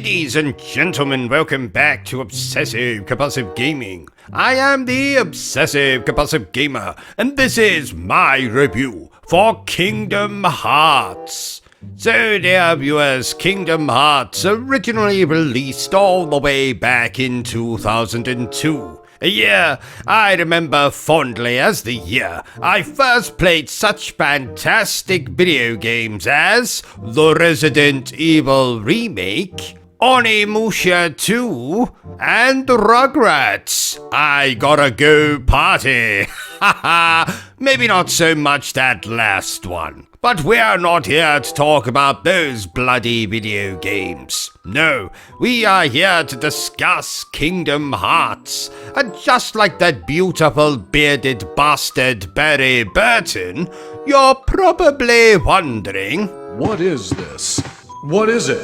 Ladies and gentlemen, welcome back to Obsessive Compulsive Gaming. I am the Obsessive Compulsive Gamer, and this is my review for Kingdom Hearts. So, dear viewers, Kingdom Hearts originally released all the way back in 2002. A year I remember fondly as the year I first played such fantastic video games as the Resident Evil Remake, Onimusha 2, and Rugrats. I gotta go party. Haha, maybe not so much that last one. But we're not here to talk about those bloody video games. No, we are here to discuss Kingdom Hearts. And just like that beautiful bearded bastard Barry Bertrum, you're probably wondering, what is this? What is it?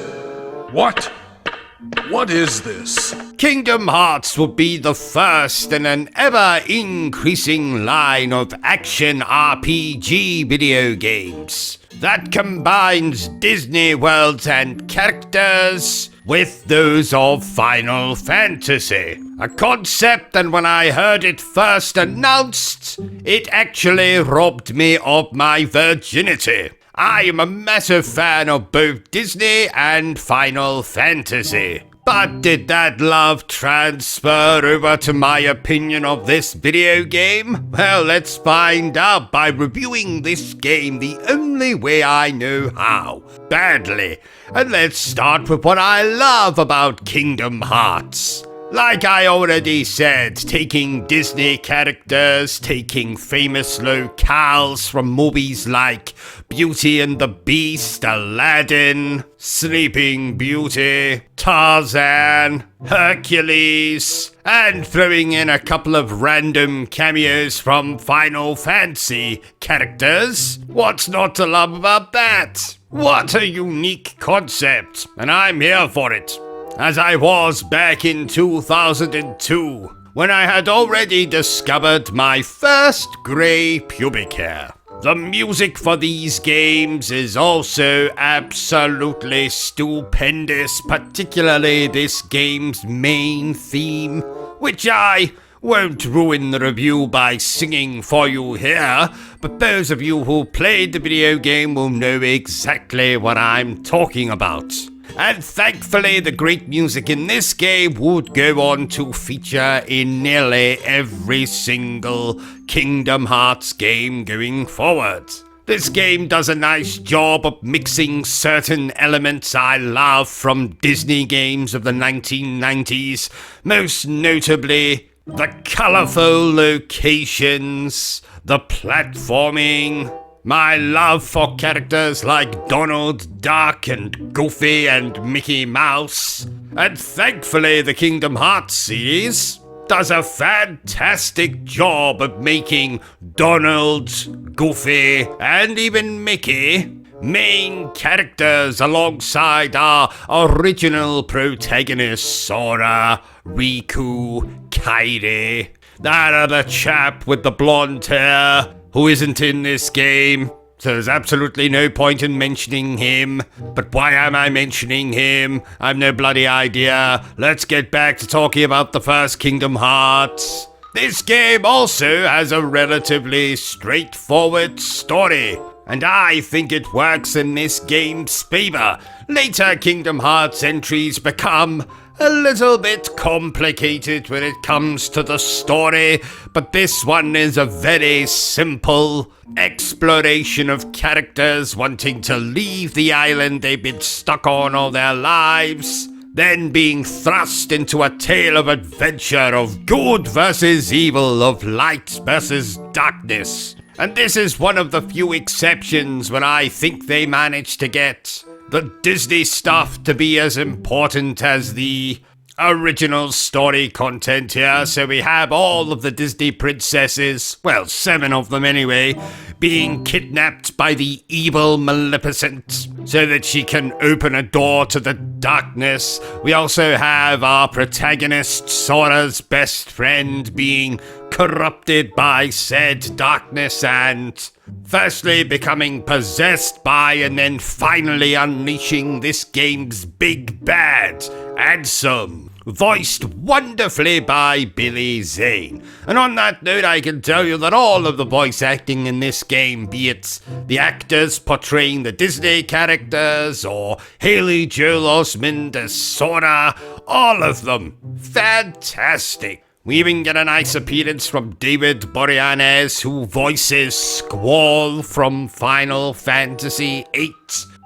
What is this? Kingdom Hearts will be the first in an ever-increasing line of action RPG video games that combines Disney worlds and characters with those of Final Fantasy. A concept that when I heard it first announced, it actually robbed me of my virginity. I am a massive fan of both Disney and Final Fantasy. But did that love transfer over to my opinion of this video game? Well, let's find out by reviewing this game the only way I know how, badly. And let's start with what I love about Kingdom Hearts. Like I already said, taking Disney characters, taking famous locales from movies like Beauty and the Beast, Aladdin, Sleeping Beauty, Tarzan, Hercules, and throwing in a couple of random cameos from Final Fantasy characters. What's not to love about that? What a unique concept, and I'm here for it. As I was back in 2002, when I had already discovered my first grey pubic hair. The music for these games is also absolutely stupendous, particularly this game's main theme, which I won't ruin the review by singing for you here, but those of you who played the video game will know exactly what I'm talking about. And thankfully, the great music in this game would go on to feature in nearly every single Kingdom Hearts game going forward. This game does a nice job of mixing certain elements I love from Disney games of the 1990s, most notably the colorful locations, the platforming, my love for characters like Donald Duck and Goofy and Mickey Mouse. And thankfully the Kingdom Hearts series does a fantastic job of making Donald, Goofy, and even Mickey main characters alongside our original protagonists Sora, Riku, Kairi, that other chap with the blonde hair who isn't in this game, so there's absolutely no point in mentioning him. But why am I mentioning him? I've no bloody idea. Let's get back to talking about the first Kingdom Hearts. This game also has a relatively straightforward story, and I think it works in this game's favor. Later Kingdom Hearts entries become a little bit complicated when it comes to the story, but this one is a very simple exploration of characters wanting to leave the island they've been stuck on all their lives, then being thrust into a tale of adventure of good versus evil, of light versus darkness. And this is one of the few exceptions when I think they managed to get the Disney stuff to be as important as the original story content here. So we have all of the Disney princesses, well, 7 of them anyway, being kidnapped by the evil Maleficent so that she can open a door to the darkness. We also have our protagonist, Sora's best friend, being corrupted by said darkness and Firstly becoming possessed by and then finally unleashing this game's big bad, Ansem, voiced wonderfully by Billy Zane. And on that note, I can tell you that all of the voice acting in this game, be it the actors portraying the Disney characters or Haley Joel Osment as Sora, all of them fantastic. We even get a nice appearance from David Boreanaz, who voices Squall from Final Fantasy VIII,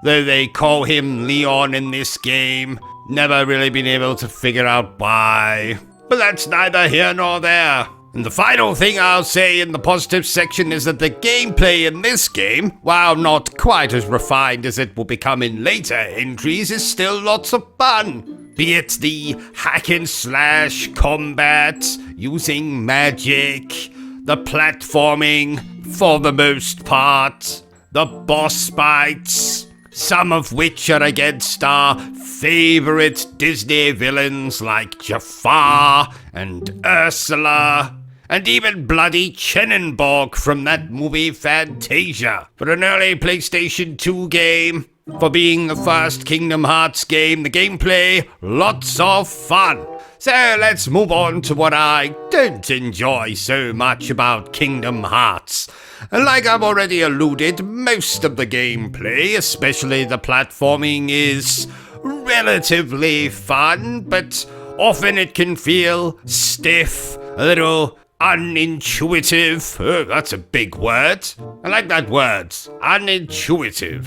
though they call him Leon in this game. Never really been able to figure out why. But that's neither here nor there. And the final thing I'll say in the positive section is that the gameplay in this game, while not quite as refined as it will become in later entries, is still lots of fun. Be it the hack and slash combat, using magic, the platforming, for the most part, the boss fights, some of which are against our favorite Disney villains like Jafar and Ursula, and even bloody Chenenborg from that movie Fantasia. For an early PlayStation 2 game, for being the first Kingdom Hearts game, the gameplay, lots of fun. So let's move on to what I don't enjoy so much about Kingdom Hearts. Like I've already alluded, most of the gameplay, especially the platforming, is relatively fun, but often it can feel stiff, a little unintuitive. Oh, that's a big word. I like that word. Unintuitive.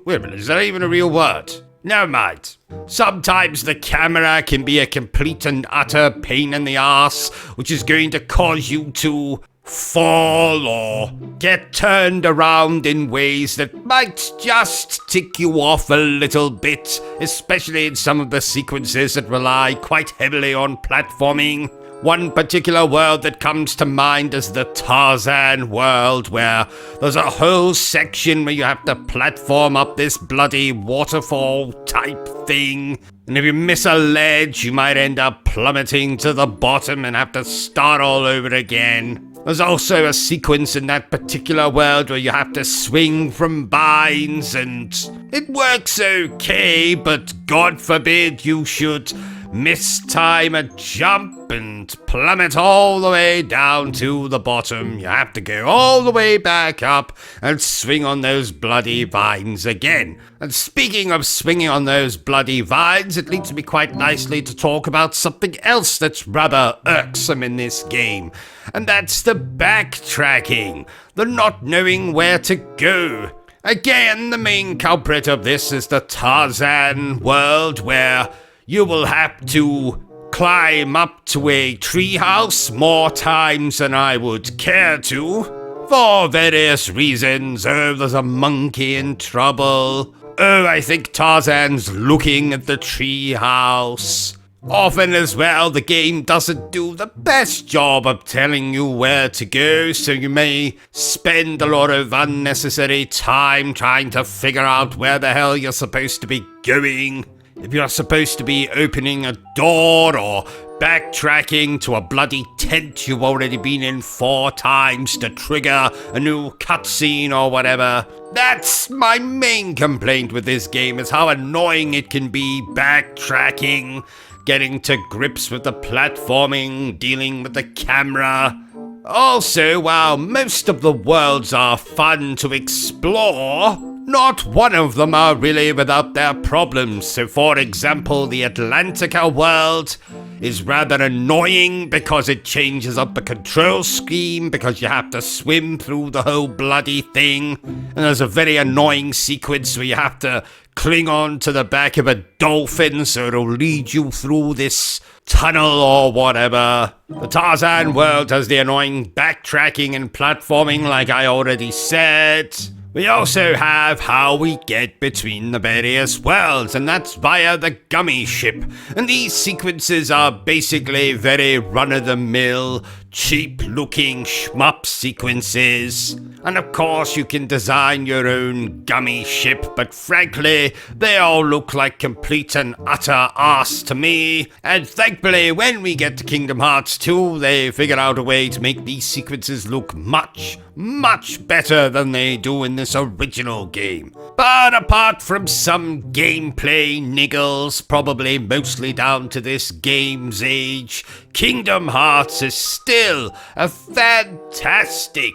Wait a minute, is that even a real word? Never mind. Sometimes the camera can be a complete and utter pain in the ass, which is going to cause you to fall or get turned around in ways that might just tick you off a little bit, especially in some of the sequences that rely quite heavily on platforming. One particular world that comes to mind is the Tarzan world, where there's a whole section where you have to platform up this bloody waterfall type thing. And if you miss a ledge, you might end up plummeting to the bottom and have to start all over again. There's also a sequence in that particular world where you have to swing from vines, and it works okay, but God forbid you should mistime a jump and plummet all the way down to the bottom. You have to go all the way back up and swing on those bloody vines again. And speaking of swinging on those bloody vines, it leads me quite nicely to talk about something else that's rather irksome in this game. And that's the backtracking, the not knowing where to go. Again, the main culprit of this is the Tarzan world, where you will have to climb up to a treehouse more times than I would care to, for various reasons. Oh, there's a monkey in trouble. Oh, I think Tarzan's looking at the treehouse. Often as well, the game doesn't do the best job of telling you where to go, so you may spend a lot of unnecessary time trying to figure out where the hell you're supposed to be going. If you're supposed to be opening a door or backtracking to a bloody tent you've already been in 4 times to trigger a new cutscene or whatever. That's my main complaint with this game, is how annoying it can be backtracking, getting to grips with the platforming, dealing with the camera. Also, while most of the worlds are fun to explore, not one of them are really without their problems. So for example, the Atlantica world is rather annoying because it changes up the control scheme, because you have to swim through the whole bloody thing. And there's a very annoying sequence where you have to cling on to the back of a dolphin so it'll lead you through this tunnel or whatever. The Tarzan world has the annoying backtracking and platforming, like I already said. We also have how we get between the various worlds, and that's via the gummy ship. And these sequences are basically very run-of-the-mill, cheap-looking shmup sequences, And of course you can design your own gummy ship, but frankly, they all look like complete and utter arse to me. And thankfully, when we get to Kingdom Hearts 2, they figure out a way to make these sequences look much, much better than they do in this original game. But apart from some gameplay niggles, probably mostly down to this game's age, Kingdom Hearts is still a fantastic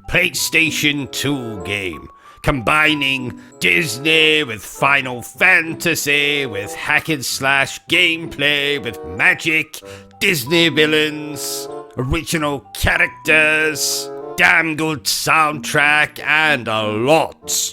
PlayStation 2 game, combining Disney with Final Fantasy, with hack and slash gameplay, with magic, Disney villains, original characters, damn good soundtrack, and a lot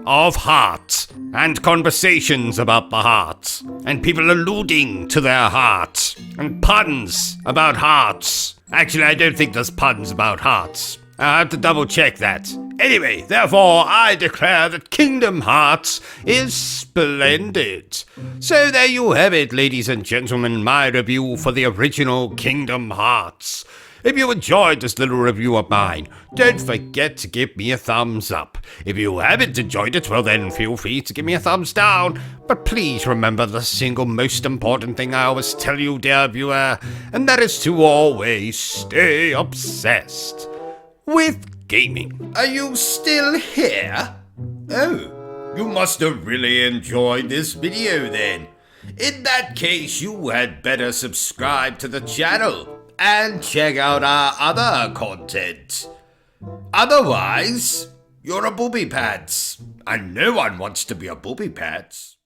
of heart, and conversations about the heart, and people alluding to their heart, and puns about hearts. Actually, I don't think there's puns about hearts. I'll have to double check that. Anyway, therefore, I declare that Kingdom Hearts is splendid. So there you have it, ladies and gentlemen, my review for the original Kingdom Hearts. If you enjoyed this little review of mine, don't forget to give me a thumbs up. If you haven't enjoyed it, well then feel free to give me a thumbs down. But please remember the single most important thing I always tell you, dear viewer, and that is to always stay obsessed with gaming. Are you still here? Oh, you must have really enjoyed this video then. In that case, you had better subscribe to the channel and check out our other content. Otherwise, you're a booby pants, and no one wants to be a booby pants.